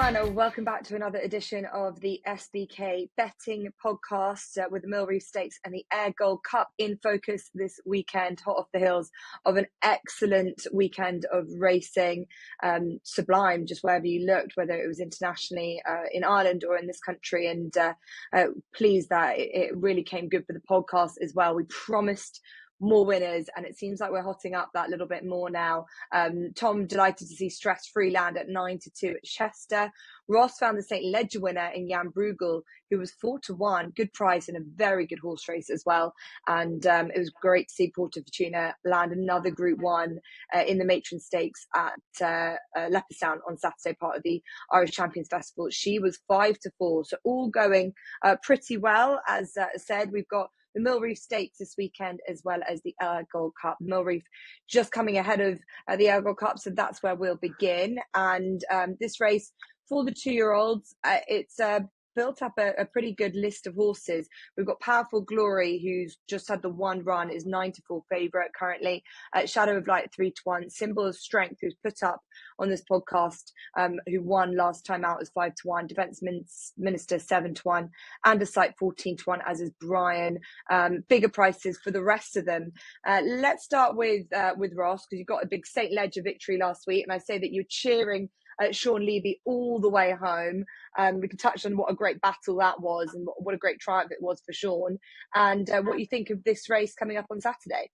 And welcome back to another edition of the SBK betting podcast with the Mill Reef Stakes and the Ayr Gold Cup in focus this weekend, hot off the heels of an excellent weekend of racing. Sublime, just wherever you looked, whether it was internationally in Ireland or in this country. And pleased that it really came good for the podcast as well. We promised more winners, and it seems like we're hotting up that little bit more now. Tom, delighted to see Stress Free land at 9-2 at Chester. Ross found the St. Ledger winner in Jan Bruegel, who was 4-1, good price and a very good horse race as well. And it was great to see Porta Fortuna land another Group 1 in the Matron Stakes at Leopardstown on Saturday, part of the Irish Champions Festival. She was 5-4, so all going pretty well. As said, we've got the Mill Reef Stakes this weekend, as well as the Ayr Gold Cup. Mill Reef just coming ahead of the Ayr Gold Cup, so that's where we'll begin. And this race for the 2-year-olds, it's built up a pretty good list of horses. We've got Powerful Glory, who's just had the one run, is 9-4 favourite currently. Shadow of Light 3-1. Symbol of Strength, who's put up on this podcast, who won last time out, is 5-1. Defence Minister 7-1. And a Sight 14-1, as is Brian. Bigger prices for the rest of them. Let's start with Ross, because you got a big St. Ledger victory last week, and I say that you're cheering Sean Levy all the way home. We can touch on what a great battle that was and what a great triumph it was for Sean, and what you think of this race coming up on Saturday.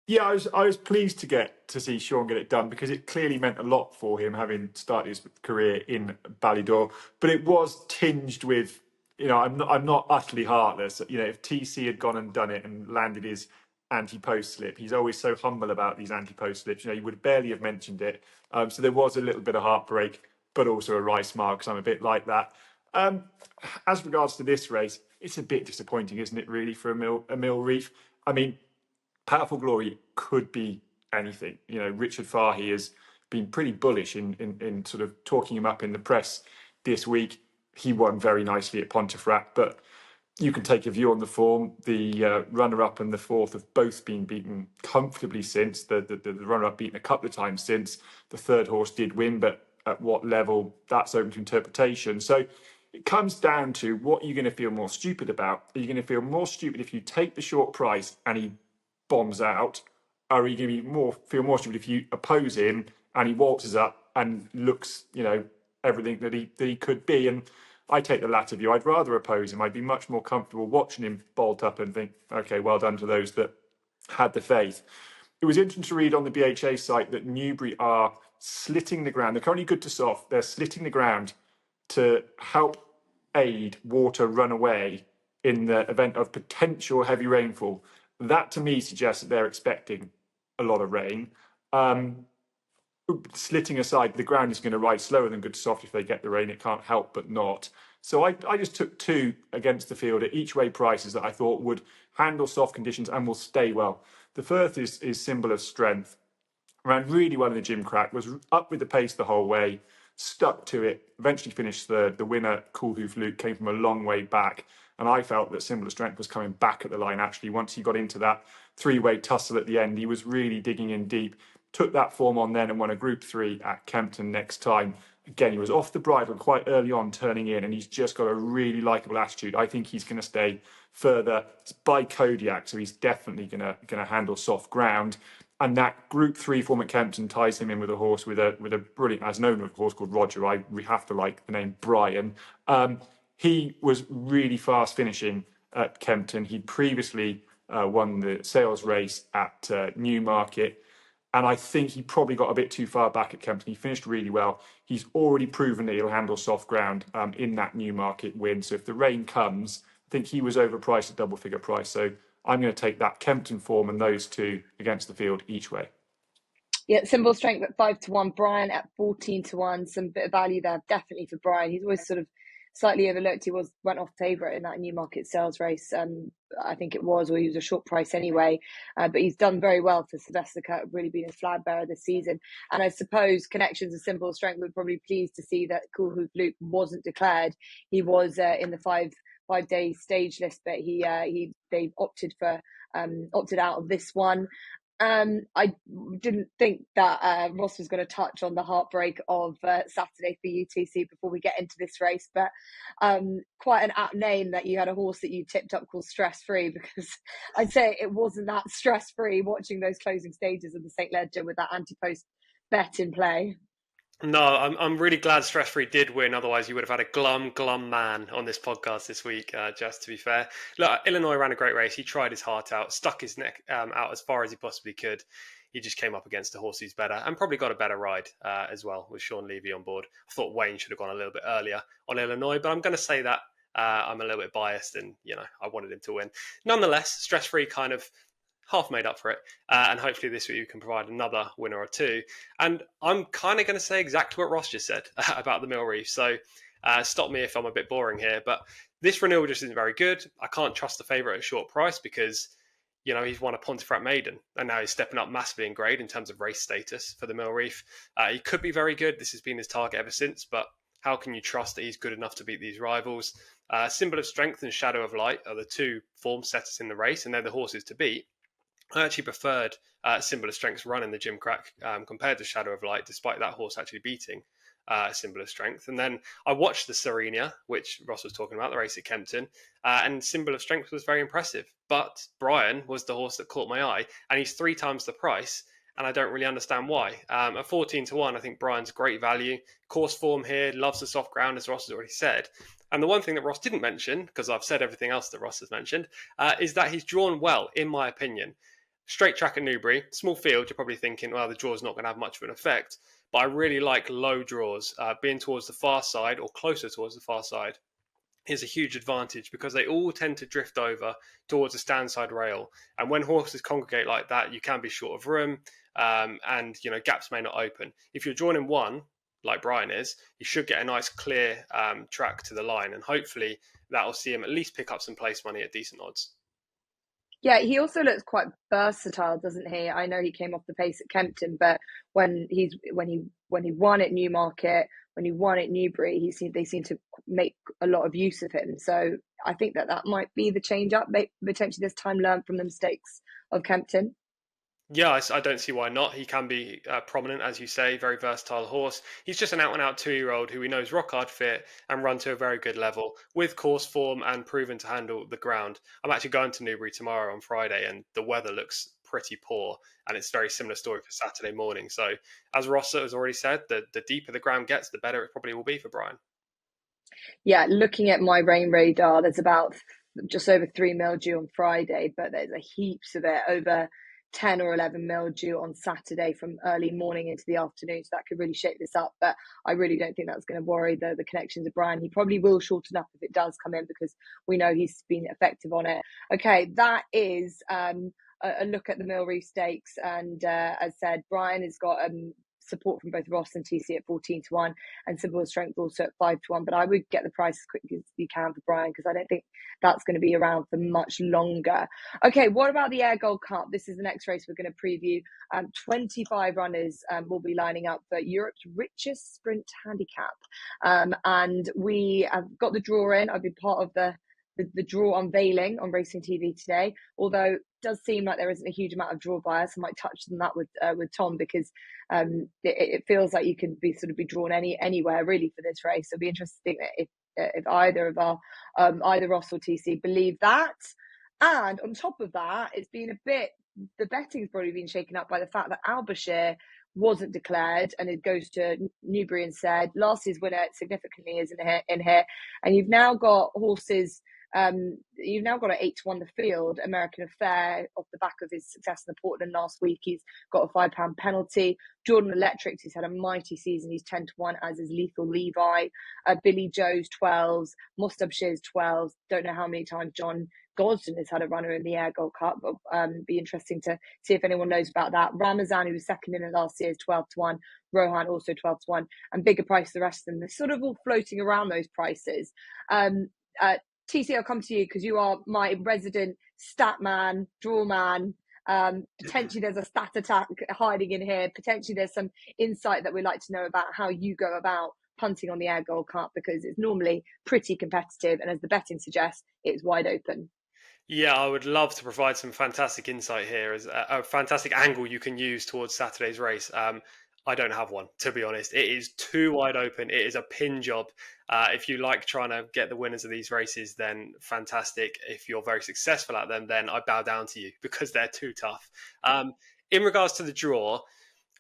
Yeah, I was pleased to see Sean get it done, because it clearly meant a lot for him, having started his career in Ballydor. But it was tinged with, I'm not utterly heartless. If TC had gone and done it and landed his anti-post slip, he's always so humble about these anti-post slips. He would barely have mentioned it. So there was a little bit of heartbreak, but also a wry smile, because I'm a bit like that. As regards to this race, it's a bit disappointing, isn't it, really, for a Mill Reef? I mean, Powerful Glory could be anything. Richard Fahey has been pretty bullish in sort of talking him up in the press this week. He won very nicely at Pontefract, but you can take a view on the form. The runner-up and the fourth have both been beaten comfortably since. The runner-up beaten a couple of times since. The third horse did win, but at what level, that's open to interpretation. So it comes down to, what are you going to feel more stupid about? Are you going to feel more stupid if you take the short price and he bombs out? Or are you going to feel more stupid if you oppose him and he waltzes up and looks, everything that he could be? And I take the latter view. I'd rather oppose him. I'd be much more comfortable watching him bolt up and think, okay, well done to those that had the faith. It was interesting to read on the BHA site that Newbury are slitting the ground. They're currently good to soft. They're slitting the ground to help aid water run away in the event of potential heavy rainfall. That to me suggests that they're expecting a lot of rain. Slitting aside, the ground is going to rise slower than good to soft if they get the rain. It can't help but not. So I just took two against the field at each way prices that I thought would handle soft conditions and will stay well. The first is Symbol of Strength. Ran really well in the gym crack, was up with the pace the whole way, stuck to it, eventually finished third. The winner, Cool Hoof Luke, came from a long way back. And I felt that Symbol of Strength was coming back at the line, actually. Once he got into that three-way tussle at the end, he was really digging in deep. Took that form on then and won a Group 3 at Kempton next time. Again, he was off the bridle quite early on, turning in, and he's just got a really likeable attitude. I think he's going to stay further. It's by Kodiak, so he's definitely going to handle soft ground. And that Group 3 form at Kempton ties him in with a horse with a brilliant, as known, a horse called Roger. We have to like the name Brian. He was really fast finishing at Kempton. He'd previously won the sales race at Newmarket. And I think he probably got a bit too far back at Kempton. He finished really well. He's already proven that he'll handle soft ground in that Newmarket win. So if the rain comes, I think he was overpriced at double figure price. So I'm going to take that Kempton form and those two against the field each way. Yeah, Symbol Strength at 5-1, Brian at 14-1. Some bit of value there, definitely for Brian. He's always sort of slightly overlooked. He went off favourite in that Newmarket sales race. I think it was, or he was a short price anyway. But he's done very well for Sylvester Kurt, really been a flag bearer this season. And I suppose connections of Symbol Strength were probably pleased to see that Cool Hoof Luke wasn't declared. He was in the five-day stage list, but they opted out of this one. I didn't think that Ross was going to touch on the heartbreak of Saturday for UTC before we get into this race, but quite an apt name that you had a horse that you tipped up called Stress Free, because I'd say it wasn't that stress free watching those closing stages of the St. Ledger with that anti-post bet in play. No, I'm really glad Stress Free did win. Otherwise, you would have had a glum man on this podcast this week. Just to be fair, look, Illinois ran a great race. He tried his heart out, stuck his neck out as far as he possibly could. He just came up against a horse who's better and probably got a better ride as well with Sean Levy on board. I thought Wayne should have gone a little bit earlier on Illinois, but I'm going to say that I'm a little bit biased and, I wanted him to win. Nonetheless, Stress Free kind of half made up for it, and hopefully this week you can provide another winner or two. And I'm kind of going to say exactly what Ross just said about the Mill Reef, so stop me if I'm a bit boring here, but this renewal just isn't very good. I can't trust the favourite at a short price because he's won a Pontefract maiden and now he's stepping up massively in grade in terms of race status for the Mill Reef. He could be very good. This has been his target ever since, but how can you trust that he's good enough to beat these rivals? Symbol of Strength and Shadow of Light are the two form setters in the race, and they're the horses to beat. I actually preferred Symbol of Strength's run in the Gimcrack compared to Shadow of Light, despite that horse actually beating Symbol of Strength. And then I watched the Serena, which Ross was talking about, the race at Kempton, and Symbol of Strength was very impressive. But Brian was the horse that caught my eye, and he's 3 times the price, and I don't really understand why. At 14-1, I think Brian's great value. Course form here, loves the soft ground, as Ross has already said. And the one thing that Ross didn't mention, because I've said everything else that Ross has mentioned, is that he's drawn well, in my opinion. Straight track at Newbury, small field, you're probably thinking, well, the draw's not going to have much of an effect. But I really like low draws. Being towards the far side or closer towards the far side is a huge advantage because they all tend to drift over towards the stand side rail. And when horses congregate like that, you can be short of room and, gaps may not open. If you're drawn in one, like Brian is, you should get a nice clear track to the line. And hopefully that will see him at least pick up some place money at decent odds. Yeah, he also looks quite versatile, doesn't he? I know he came off the pace at Kempton, but when he won at Newmarket, when he won at Newbury, they seem to make a lot of use of him. So I think that might be the change up, potentially this time learned from the mistakes of Kempton. Yeah, I don't see why not. He can be prominent, as you say, very versatile horse. He's just an out-and-out 2-year-old who he knows rock hard fit and run to a very good level with course form and proven to handle the ground. I'm actually going to Newbury tomorrow on Friday and the weather looks pretty poor and it's a very similar story for Saturday morning. So as Ross has already said, the deeper the ground gets, the better it probably will be for Brian. Yeah, looking at my rain radar, there's about just over 3 mil due on Friday, but there's a heaps of it, over 10 or 11 mil due on Saturday from early morning into the afternoon. So that could really shake this up. But I really don't think that's going to worry the connections of Brian. He probably will shorten up if it does come in because we know he's been effective on it. Okay, that is a look at the Mill Reef Stakes. And as said, Brian has got support from both Ross and TC at 14-1 and Symbol of Strength also at 5-1, but I would get the price as quickly as you can for Brian because I don't think that's going to be around for much longer. Okay, what about the Ayr Gold Cup? This is the next race we're going to preview. 25 runners will be lining up for Europe's richest sprint handicap, and we have got the draw in. I've been part of the draw unveiling on Racing TV today, although it does seem like there isn't a huge amount of draw bias. I might touch on that with Tom because it feels like you can be drawn anywhere really for this race. It'll be interesting if either of our either Ross or TC believe that. And on top of that, it's been the betting's probably been shaken up by the fact that Albashire wasn't declared and it goes to Newbury instead. Last year's winner significantly is in here, and you've now got horses. You've now got an 8-1 the field, American Affair, off the back of his success in the Portland last week. He's got a £5 penalty. Jordan Electric, who's had a mighty season, he's 10-1, as is Lethal Levi. Billy Joe's 12s, Mustabshir's 12s. Don't know how many times John Gosden has had a runner in the Ayr Gold Cup, but be interesting to see if anyone knows about that. Ramazan, who was second in it last year, is 12-1. Rohan also 12-1, and bigger price the rest of them. They're sort of all floating around those prices. TC, I'll come to you because you are my resident stat man, draw man. Potentially there's a stat attack hiding in here. Potentially there's some insight that we'd like to know about how you go about punting on the Ayr Gold Cup because it's normally pretty competitive, and as the betting suggests, it's wide open. Yeah, I would love to provide some fantastic insight here as a fantastic angle you can use towards Saturday's race. I don't have one, to be honest. It is too wide open. It is a pin job. If you like trying to get the winners of these races, then fantastic. If you're very successful at them, then I bow down to you because they're too tough. In regards to the draw,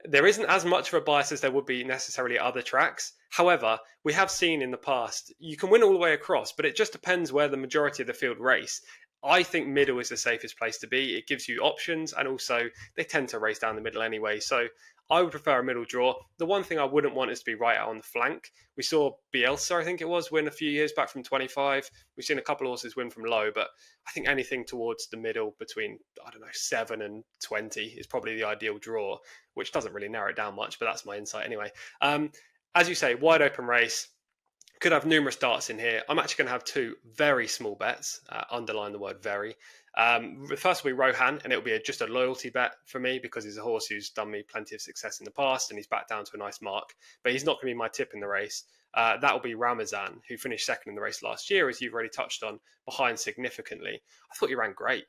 there isn't as much of a bias as there would be necessarily at other tracks. However, we have seen in the past, you can win all the way across, but it just depends where the majority of the field race. I think middle is the safest place to be. It gives you options, and also they tend to race down the middle anyway. So I would prefer a middle draw. The one thing I wouldn't want is to be right out on the flank. We saw Bielsa, I think it was, win a few years back from 25. We've seen a couple of horses win from low, but I think anything towards the middle between, I don't know, 7 and 20 is probably the ideal draw, which doesn't really narrow it down much, but that's my insight anyway. As you say, wide open race. Could have numerous darts in here. I'm actually going to have two very small bets. Underline the word very. The first will be Rohan, and it'll be just a loyalty bet for me because he's a horse who's done me plenty of success in the past and he's back down to a nice mark. But he's not going to be my tip in the race. That will be Ramazan, who finished second in the race last year, as you've already touched on, behind significantly. I thought he ran great.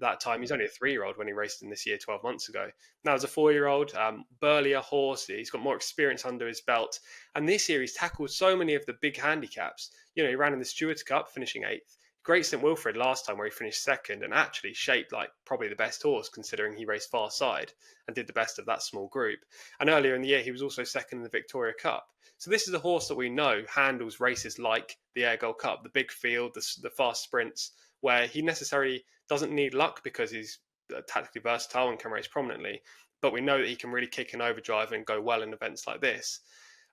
That time. He's only a 3-year-old when he raced in this year 12 months ago. Now, as a 4-year-old, burlier horse, he's got more experience under his belt. And this year, he's tackled so many of the big handicaps. You know, he ran in the Stewards Cup, finishing 8th. Great St Wilfred last time, where he finished second and actually shaped like probably the best horse, considering he raced far side and did the best of that small group. And earlier in the year, he was also second in the Victoria Cup. So this is a horse that we know handles races like the Ayr Gold Cup, the big field, the fast sprints, where he necessarily doesn't need luck because he's tactically versatile and can race prominently. But we know that he can really kick an overdrive and go well in events like this.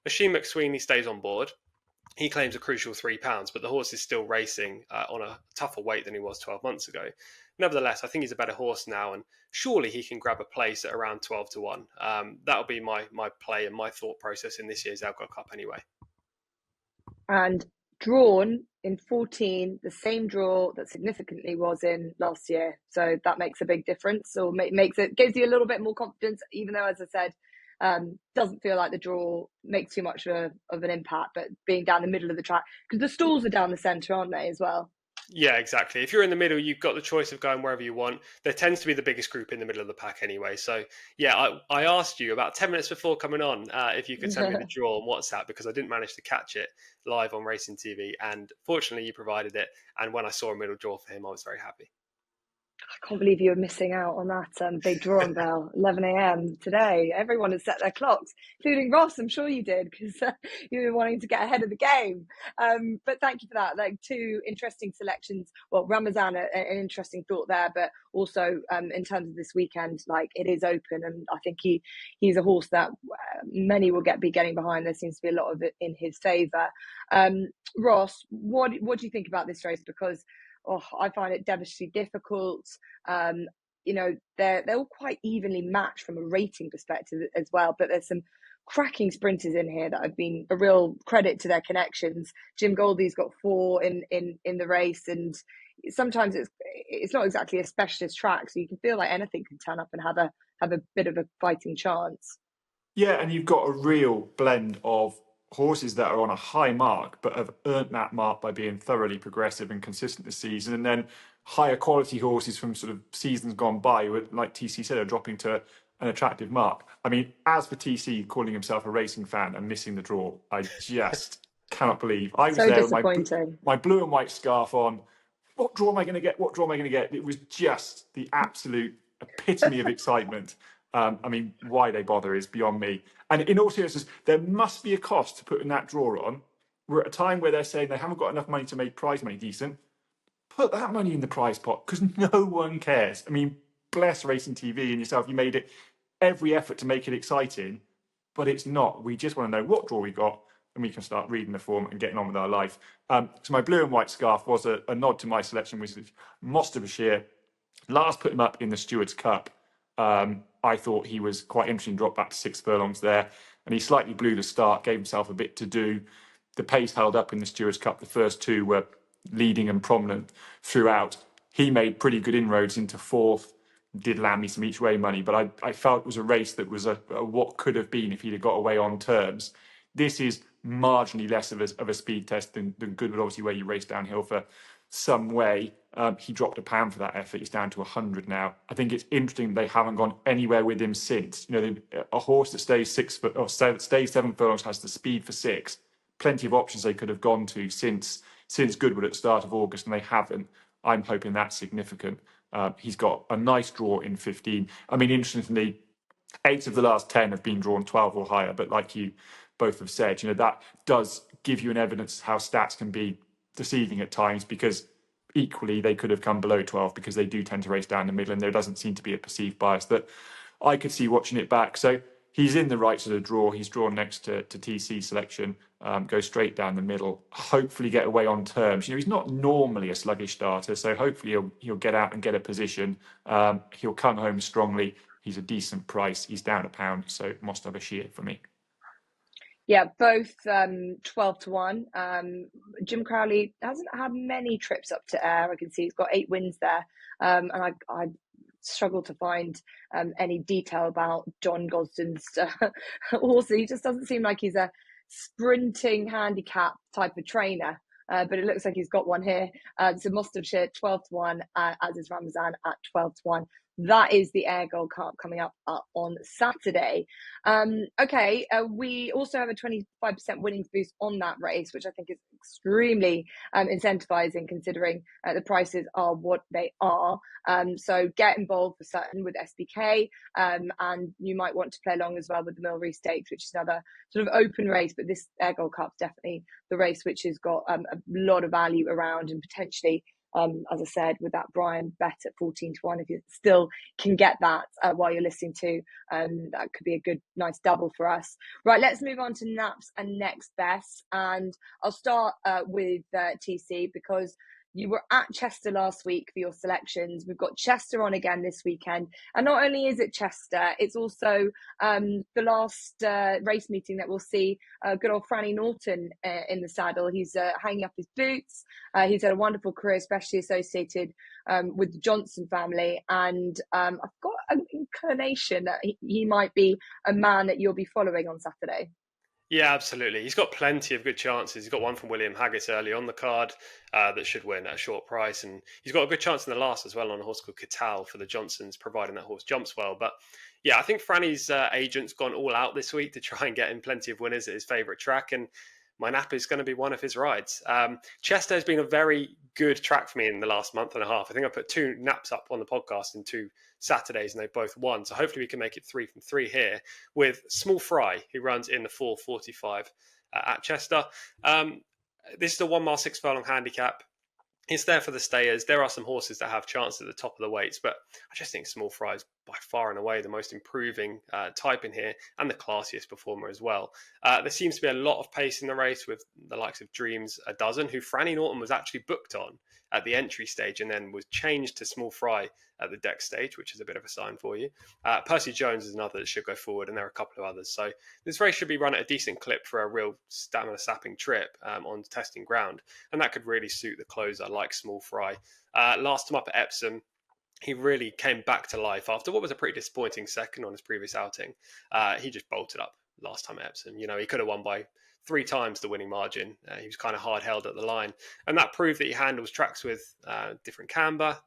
Oisin McSweeney stays on board. He claims a crucial £3, but the horse is still racing on a tougher weight than he was 12 months ago. Nevertheless, I think he's a better horse now, and surely he can grab a place at around 12 to 1. That'll be my play and my thought process in this year's Ayr Gold Cup anyway. And drawn in 14, the same draw that significantly was in last year. So that makes a big difference, or gives you a little bit more confidence, even though, as I said, doesn't feel like the draw makes too much of an impact, but being down the middle of the track, because the stalls are down the centre, aren't they, as well? Yeah, exactly. If you're in the middle, you've got the choice of going wherever you want. There tends to be the biggest group in the middle of the pack anyway. So, yeah, I asked you about 10 minutes before coming on if you could send me the draw on WhatsApp, because I didn't manage to catch it live on Racing TV. And fortunately, you provided it. And when I saw a middle draw for him, I was very happy. I can't believe you were missing out on that big drawing bell, 11 a.m. today. Everyone has set their clocks, including Ross. I'm sure you did, because you were wanting to get ahead of the game. But thank you for that. Like, two interesting selections. Well, Ramazan, an interesting thought there, but also in terms of this weekend, like, it is open, and I think he's a horse that many will be getting behind. There seems to be a lot of it in his favour. Ross, what do you think about this race? Because I find it devilishly difficult. You know, they're all quite evenly matched from a rating perspective as well, but there's some cracking sprinters in here that have been a real credit to their connections. Jim Goldie's got 4 in the race, and sometimes it's not exactly a specialist track, so you can feel like anything can turn up and have a bit of a fighting chance. Yeah, and you've got a real blend of horses that are on a high mark but have earned that mark by being thoroughly progressive and consistent this season, and then higher quality horses from sort of seasons gone by who, like TC said, are dropping to an attractive mark. I mean, as for TC calling himself a racing fan and missing the draw, I just cannot believe. I was So there with disappointing. my blue and white scarf on. What draw am I going to get? What draw am I going to get? It was just the absolute epitome of excitement. I mean, why they bother is beyond me. And in all seriousness, there must be a cost to putting that draw on. We're at a time where they're saying they haven't got enough money to make prize money decent. Put that money in the prize pot, because no one cares. I mean, bless Racing TV and yourself. You made it every effort to make it exciting, but it's not. We just want to know what draw we got, and we can start reading the form and getting on with our life. So my blue and white scarf was a nod to my selection, which is Moster Bashir. Last put him up in the Stewards Cup. I thought he was quite interesting, dropped back to 6 furlongs there, and he slightly blew the start, gave himself a bit to do. The pace held up in the Stewards Cup. The first 2 were leading and prominent throughout. He made pretty good inroads into 4th, did land me some each way money, but I felt it was a race that was a what could have been if he'd have got away on terms. This is marginally less of a speed test than Goodwood, obviously, where you race downhill for some way. He dropped £1 for that effort. He's down to 100 now. I think it's interesting they haven't gone anywhere with him since. A horse that stays 6 foot or stays 7 furlongs has the speed for 6. Plenty of options they could have gone to since Goodwood at the start of August, and they haven't. I'm hoping that's significant. He's got a nice draw in 15. I mean, interestingly, 8 of the last 10 have been drawn 12 or higher. But like you both have said, that does give you an evidence how stats can be deceiving at times, because equally they could have come below 12 because they do tend to race down the middle, and there doesn't seem to be a perceived bias that I could see watching it back. So he's in the right sort of draw. He's drawn next to TC selection, goes straight down the middle, hopefully get away on terms. He's not normally a sluggish starter, so hopefully he'll get out and get a position. He'll come home strongly. He's a decent price. He's down £1, so must have a sheer for me. Yeah, both 12 to 1. Jim Crowley hasn't had many trips up to Ayr. I can see he's got 8 wins there. And I struggle to find any detail about John Gosden's horse. He just doesn't seem like he's a sprinting handicap type of trainer. But it looks like he's got one here. So Mostovshire 12 to 1, as is Ramazan at 12 to 1. That is the Ayr Gold Cup coming up on Saturday. We also have a 25% winnings boost on that race, which I think is extremely incentivizing, considering the prices are what they are. So get involved for certain with SBK, and you might want to play along as well with the Mill Reef Stakes, which is another sort of open race. But this Ayr Gold Cup is definitely the race which has got a lot of value around, and potentially, as I said, with that Brian bet at 14 to 1, if you still can get that while you're listening to, that could be a good, nice double for us. Right, let's move on to Naps and Next Best. And I'll start with TC, because you were at Chester last week for your selections. We've got Chester on again this weekend. And not only is it Chester, it's also the last race meeting that we'll see good old Franny Norton in the saddle. He's hanging up his boots. He's had a wonderful career, especially associated with the Johnson family. And I've got an inclination that he might be a man that you'll be following on Saturday. Yeah, absolutely. He's got plenty of good chances. He's got one from William Haggis early on the card that should win at a short price. And he's got a good chance in the last as well on a horse called Catal for the Johnsons, providing that horse jumps well. But yeah, I think Franny's agent's gone all out this week to try and get him plenty of winners at his favourite track. And my Nap is going to be one of his rides. Chester has been a very good track for me in the last month and a half. I think I put 2 Naps up on the podcast in 2 Saturdays, and they both won. So hopefully we can make it 3 from 3 here with Small Fry, who runs in the 4:45 at Chester. This is a 1 mile 6 furlong handicap. It's there for the stayers. There are some horses that have chances at the top of the weights, but I just think Small Fry is by far and away the most improving type in here, and the classiest performer as well. There seems to be a lot of pace in the race, with the likes of Dreams a Dozen, who Franny Norton was actually booked on at the entry stage and then was changed to Small Fry at the deck stage, which is a bit of a sign for you. Percy Jones is another that should go forward, and there are a couple of others. So this race should be run at a decent clip for a real stamina-sapping trip on testing ground, and that could really suit the closer like Small Fry. Last time up at Epsom, he really came back to life after what was a pretty disappointing second on his previous outing. He just bolted up last time at Epsom. He could have won by 3 times the winning margin. He was kind of hard held at the line, and that proved that he handles tracks with different camber,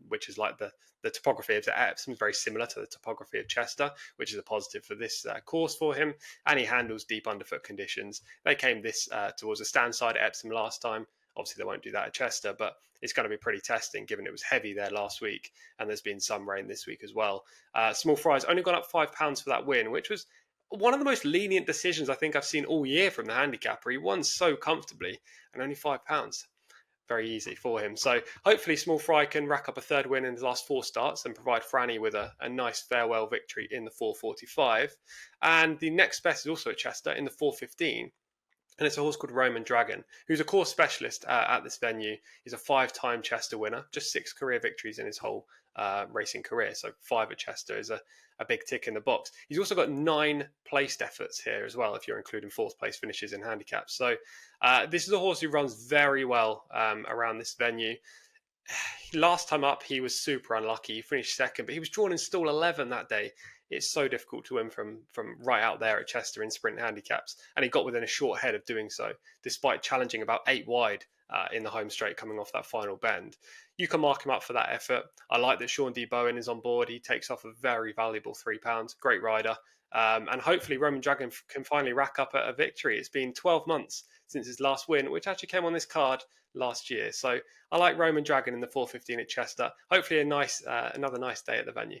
which is like the topography of the Epsom is very similar to the topography of Chester, which is a positive for this course for him. And he handles deep underfoot conditions. They came this towards a stand side at Epsom last time. Obviously, they won't do that at Chester, but it's going to be pretty testing, given it was heavy there last week, and there's been some rain this week as well. Small Fry's only gone up £5 for that win, which was one of the most lenient decisions I think I've seen all year from the handicapper. He won so comfortably, and only £5. Very easy for him. So hopefully Small Fry can rack up a 3rd win in his last 4 starts and provide Franny with a nice farewell victory in the 4:45. And the next best is also at Chester in the 4:15. And it's a horse called Roman Dragon, who's a course specialist at this venue. He's a 5-time Chester winner, just 6 career victories in his whole racing career. So 5 at Chester is a big tick in the box. He's also got 9 placed efforts here as well, if you're including 4th place finishes in handicaps. So this is a horse who runs very well around this venue. Last time up, he was super unlucky. He finished 2nd, but he was drawn in stall 11 that day. It's so difficult to win from right out there at Chester in sprint handicaps. And he got within a short head of doing so, despite challenging about 8 wide in the home straight coming off that final bend. You can mark him up for that effort. I like that Sean D. Bowen is on board. He takes off a very valuable £3. Great rider. And hopefully Roman Dragon can finally rack up a victory. It's been 12 months since his last win, which actually came on this card last year. So I like Roman Dragon in the 4:15 at Chester. Hopefully another nice day at the venue.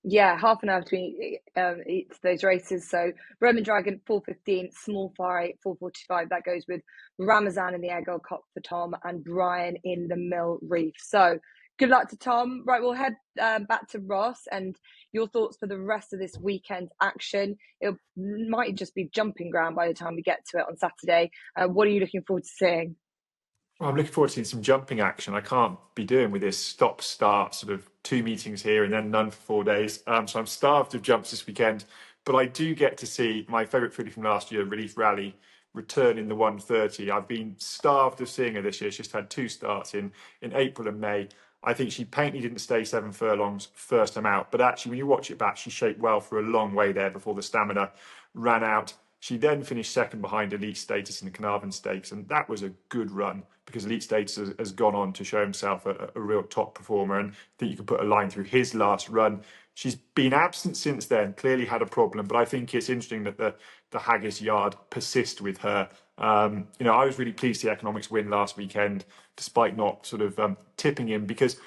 Yeah, half an hour between each of those races. So Roman Dragon 4:15, Small Fry 4:45. That goes with Ramazan in the Ayr Gold Cup for Tom and Brian in the Mill Reef. So good luck to Tom. Right, we'll head back to Ross and your thoughts for the rest of this weekend's action. It might just be jumping ground by the time we get to it on Saturday. What are you looking forward to seeing? Well, I'm looking forward to seeing some jumping action. I can't be doing with this stop-start sort of 2 meetings here and then none for 4 days. So I'm starved of jumps this weekend. But I do get to see my favourite filly from last year, Relief Rally, return in the 130. I've been starved of seeing her this year. She's had 2 starts in April and May. I think she painfully didn't stay 7 furlongs first time out. But actually, when you watch it back, she shaped well for a long way there before the stamina ran out. She then finished second behind Elite Status in the Carnarvon Stakes, and that was a good run because Elite Status has gone on to show himself a real top performer, and I think you can put a line through his last run. She's been absent since then, clearly had a problem, but I think it's interesting that the Haggis yard persist with her. I was really pleased the Economics win last weekend, despite not sort of tipping him, because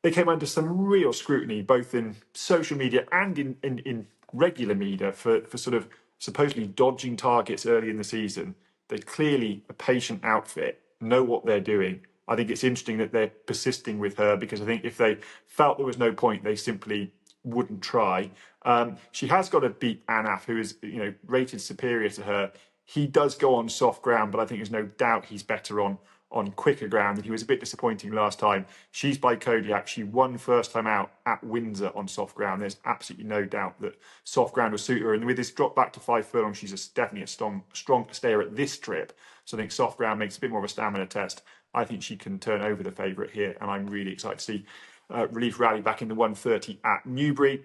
they came under some real scrutiny, both in social media and in regular media for sort of supposedly dodging targets early in the season. They're clearly a patient outfit, know what they're doing. I think it's interesting that they're persisting with her because I think if they felt there was no point, they simply wouldn't try. She has got to beat Anaf, who is rated superior to her. He does go on soft ground, but I think there's no doubt he's better on quicker ground, and he was a bit disappointing last time. She's by Kodiak. She won first time out at Windsor on soft ground. There's absolutely no doubt that soft ground will suit her. And with this drop back to 5 furlongs, she's definitely a strong stayer at this trip. So I think soft ground makes a bit more of a stamina test. I think she can turn over the favourite here, and I'm really excited to see Relief Rally back in the 130 at Newbury.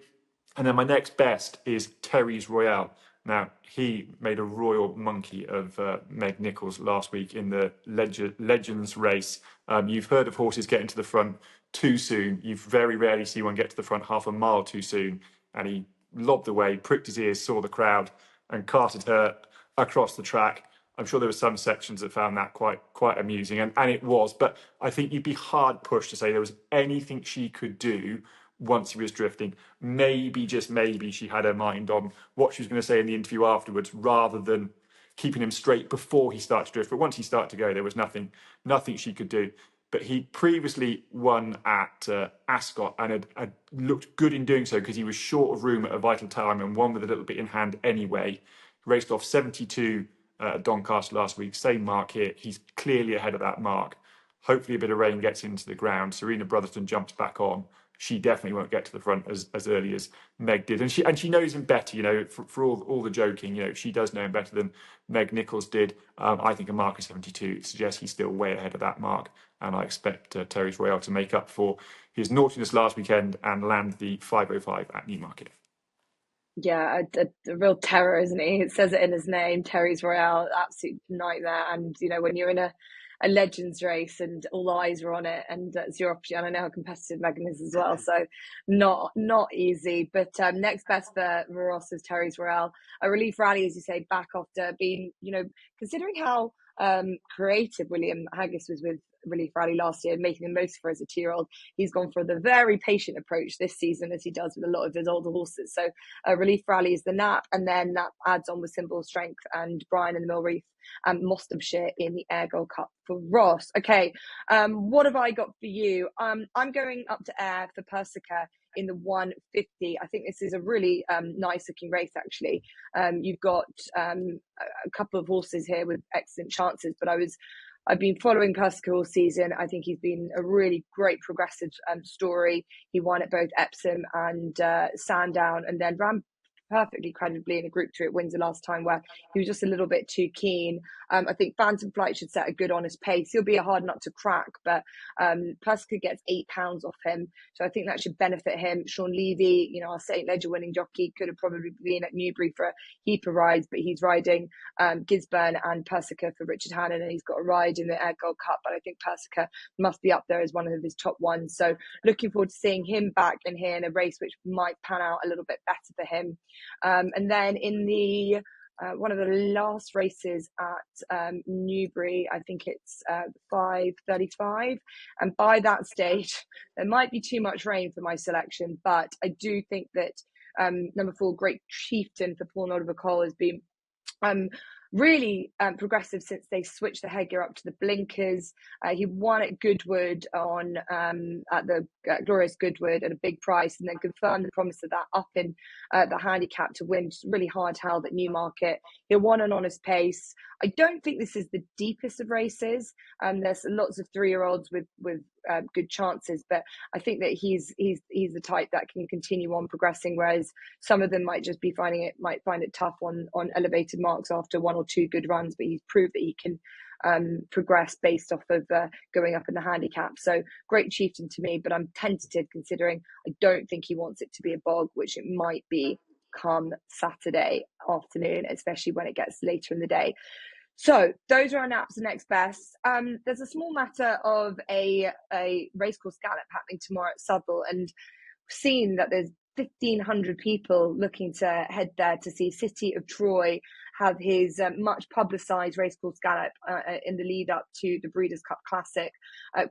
And then my next best is Terry's Royale. Now, he made a royal monkey of Meg Nichols last week in the Legends race. You've heard of horses getting to the front too soon. You very rarely see one get to the front half a mile too soon. And he lobbed away, pricked his ears, saw the crowd, and carted her across the track. I'm sure there were some sections that found that quite amusing, and it was. But I think you'd be hard pushed to say there was anything she could do once he was drifting. Maybe, just maybe, she had her mind on what she was going to say in the interview afterwards rather than keeping him straight before he started to drift. But once he started to go, there was nothing she could do. But he previously won at Ascot and had looked good in doing so because he was short of room at a vital time and won with a little bit in hand anyway. Raced off 72 at Doncaster last week, same mark here. He's clearly ahead of that mark. Hopefully a bit of rain gets into the ground. Serena Brotherton jumps back on. She definitely won't get to the front as early as Meg did. And she knows him better, for all the joking, she does know him better than Meg Nichols did. I think a mark of 72 suggests he's still way ahead of that mark. And I expect Terry's Royale to make up for his naughtiness last weekend and land the 5:05 at Newmarket. Yeah, a real terror, isn't he? It says it in his name, Terry's Royale, absolute nightmare. And, when you're in a Legends race and all eyes are on it, and it's your opportunity, and I know how competitive Megan is as well, so not easy. But next best for Ross is Terry's Royale. A Relief Rally, as you say, back after being, considering how creative William Haggis was with Relief Rally last year, making the most for as a 2-year-old. He's gone for the very patient approach this season, as he does with a lot of his older horses. So Relief Rally is the nap, and then that adds on with Symbol Strength and Brian in the Mill Reef and Mostamshire in the Ayr Gold Cup for Ross. Okay, what have I got for you? I'm going up to Ayr for Persica in the 150. I think this is a really nice looking race, actually. You've got a couple of horses here with excellent chances, but I've been following Persica all season. I think he's been a really great progressive story. He won at both Epsom and Sandown, and then ran perfectly credibly in a Group 2 at Windsor last time, where he was just a little bit too keen. I think Phantom Flight should set a good honest pace. He'll be a hard nut to crack, but Persica gets £8 off him, so I think that should benefit him. Sean Levy, you know, our St. Ledger winning jockey, could have probably been at Newbury for a heap of rides, but he's riding Gisborne and Persica for Richard Hannon, and he's got a ride in the Ayr Gold Cup, but I think Persica must be up there as one of his top ones. So looking forward to seeing him back in here in a race which might pan out a little bit better for him. And then in the one of the last races at Newbury, I think it's 5:35, and by that stage there might be too much rain for my selection, but I do think that number 4, Great Chieftain for Paul Nodova-Cole, has been really progressive since they switched the headgear up to the blinkers. He won at Goodwood on at the glorious Goodwood at a big price, and then confirmed the promise of that up in the handicap to win. Just really hard held at Newmarket. He won an honest pace. I don't think this is the deepest of races. There's lots of 3-year-olds with good chances, but I think that he's the type that can continue on progressing, whereas some of them might find it tough on elevated marks after 1 or 2 good runs, but he's proved that he can progress based off of going up in the handicap. So Great Chieftain to me, but I'm tentative considering I don't think he wants it to be a bog, which it might be come Saturday afternoon, especially when it gets later in the day. So those are our naps and next best. There's a small matter of a racecourse gallop happening tomorrow at Southwell, and seen that there's 1,500 people looking to head there to see City of Troy have his much publicised racecourse gallop in the lead up to the Breeders' Cup Classic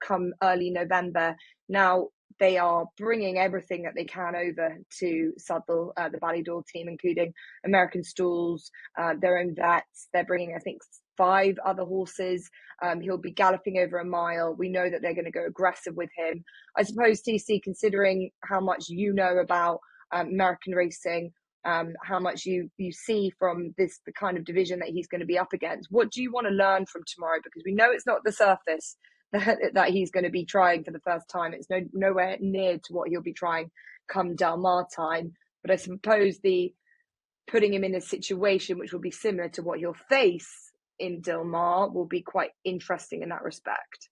come early November. Now, they are bringing everything that they can over to Southwell, the Ballydor team, including American stalls, their own vets. They're bringing, I think, 5 other horses. He'll be galloping over a mile. We know that they're going to go aggressive with him. I suppose, TC, considering how much you know about American racing, how much you see from the kind of division that he's going to be up against, what do you want to learn from tomorrow? Because we know it's not the surface that he's going to be trying for the first time. It's nowhere near to what he'll be trying come Del Mar time. But I suppose the putting him in a situation which will be similar to what he'll face in Del Mar will be quite interesting in that respect.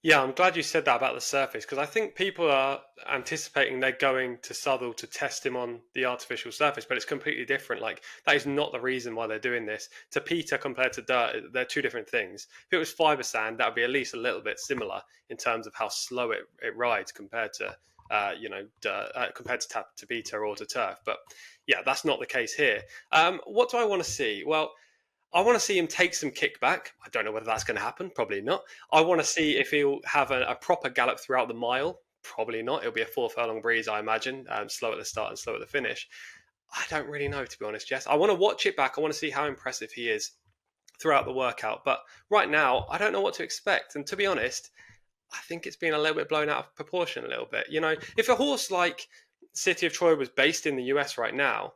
Yeah, I'm glad you said that about the surface, because I think people are anticipating they're going to Southwell to test him on the artificial surface, but it's completely different. Like, that is not the reason why they're doing this. To Peter compared to dirt, they're 2 different things. If it was fibre sand, that would be at least a little bit similar in terms of how slow it rides compared to compared to beta or to turf. But yeah, that's not the case here. What do I want to see? Well, I want to see him take some kickback. I don't know whether that's going to happen. Probably not. I want to see if he'll have a proper gallop throughout the mile. Probably not. It'll be a 4 furlong breeze, I imagine. Slow at the start and slow at the finish. I don't really know, to be honest, Jess. I want to watch it back. I want to see how impressive he is throughout the workout. But right now, I don't know what to expect. And to be honest, I think it's been a little bit blown out of proportion a little bit. You know, if a horse like City of Troy was based in the US right now,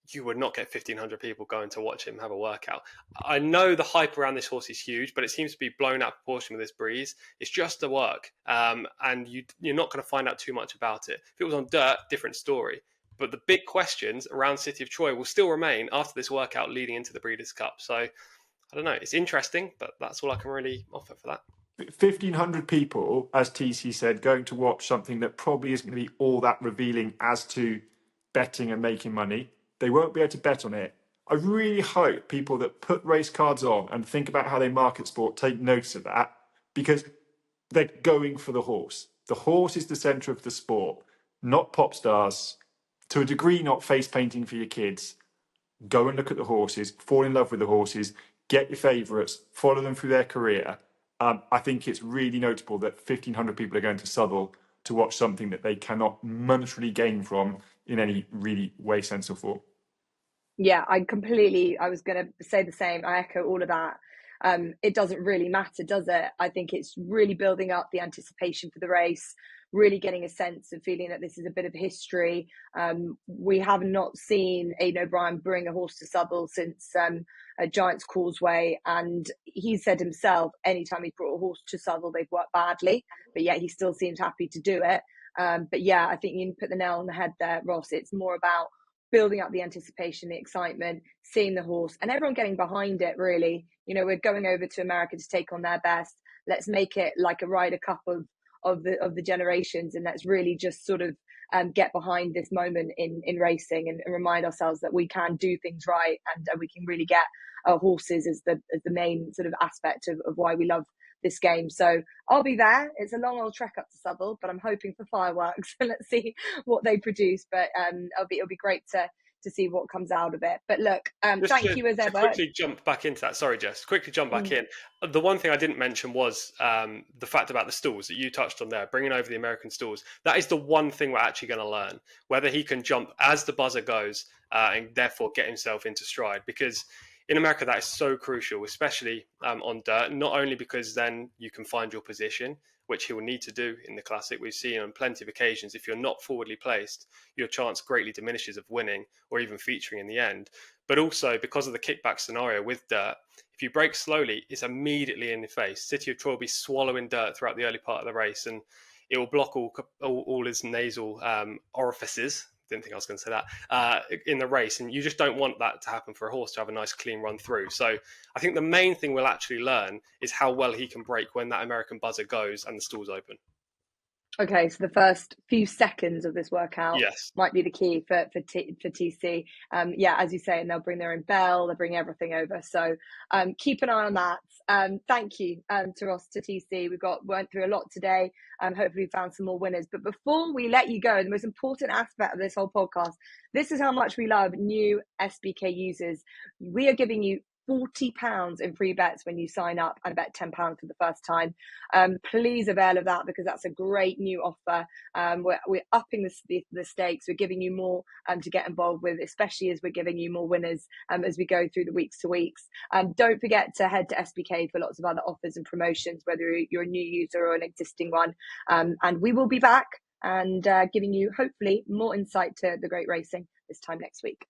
you would not get 1,500 people going to watch him have a workout. I know the hype around this horse is huge, but it seems to be blown out of proportion with this breeze. It's just a work, and you're not going to find out too much about it. If it was on dirt, different story. But the big questions around City of Troy will still remain after this workout leading into the Breeders' Cup. So, I don't know. It's interesting, but that's all I can really offer for that. 1,500 people, as TC said, going to watch something that probably isn't going to be all that revealing as to betting and making money. They won't be able to bet on it. I really hope people that put race cards on and think about how they market sport take notice of that, because they're going for the horse. The horse is the centre of the sport, not pop stars. To a degree, not face painting for your kids. Go and look at the horses, fall in love with the horses, get your favourites, follow them through their career. I think it's really notable that 1,500 people are going to Southwell to watch something that they cannot monetarily gain from in any really way, sense, or form. Yeah, I was going to say the same. I echo all of that. It doesn't really matter, does it? I think it's really building up the anticipation for the race, really getting a sense of feeling that this is a bit of history. We have not seen Aidan O'Brien bring a horse to Southwell since Giant's Causeway, and he said himself, anytime he's brought a horse to Southwell, they've worked badly, but yet he still seems happy to do it. But yeah, I think you put the nail on the head there, Ross. It's more about building up the anticipation, the excitement, seeing the horse, and everyone getting behind it, really. You know, we're going over to America to take on their best. Let's make it like a Ryder Cup of the generations, and let's really just sort of get behind this moment in racing, and remind ourselves that we can do things right, and we can really get our horses as the main sort of aspect of why we love this game. So I'll be there. It's a long old trek up to Southwell, but I'm hoping for fireworks. Let's see what they produce. But it'll be great to see what comes out of it. But look, thank you as ever. Quickly jump back into that. Sorry, Jess. Quickly jump back in. The one thing I didn't mention was the fact about the stalls that you touched on there, bringing over the American stalls. That is the one thing we're actually going to learn, whether he can jump as the buzzer goes and therefore get himself into stride. Because in America, that is so crucial, especially on dirt, not only because then you can find your position, which he will need to do in the Classic. We've seen on plenty of occasions, if you're not forwardly placed, your chance greatly diminishes of winning or even featuring in the end. But also because of the kickback scenario with dirt, if you break slowly, it's immediately in your face. City of Troy will be swallowing dirt throughout the early part of the race, and it will block all his nasal orifices. Didn't think I was going to say that in the race, and you just don't want that to happen for a horse to have a nice clean run through. So I think the main thing we'll actually learn is how well he can break when that American buzzer goes and the stall's open. Okay, so the first few seconds of this workout might be the key for TC. As you say, and they'll bring their own bell, they'll bring everything over. So keep an eye on that. Thank you to Ross, to TC. Went through a lot today. Hopefully we found some more winners. But before we let you go, the most important aspect of this whole podcast, this is how much we love new SBK users. We are giving you £40 in free bets when you sign up and bet £10 for the first time. Please avail of that, because that's a great new offer. We're upping the stakes. We're giving you more to get involved with, especially as we're giving you more winners as we go through the weeks to weeks. Don't forget to head to SBK for lots of other offers and promotions, whether you're a new user or an existing one. And we will be back and giving you hopefully more insight to the great racing this time next week.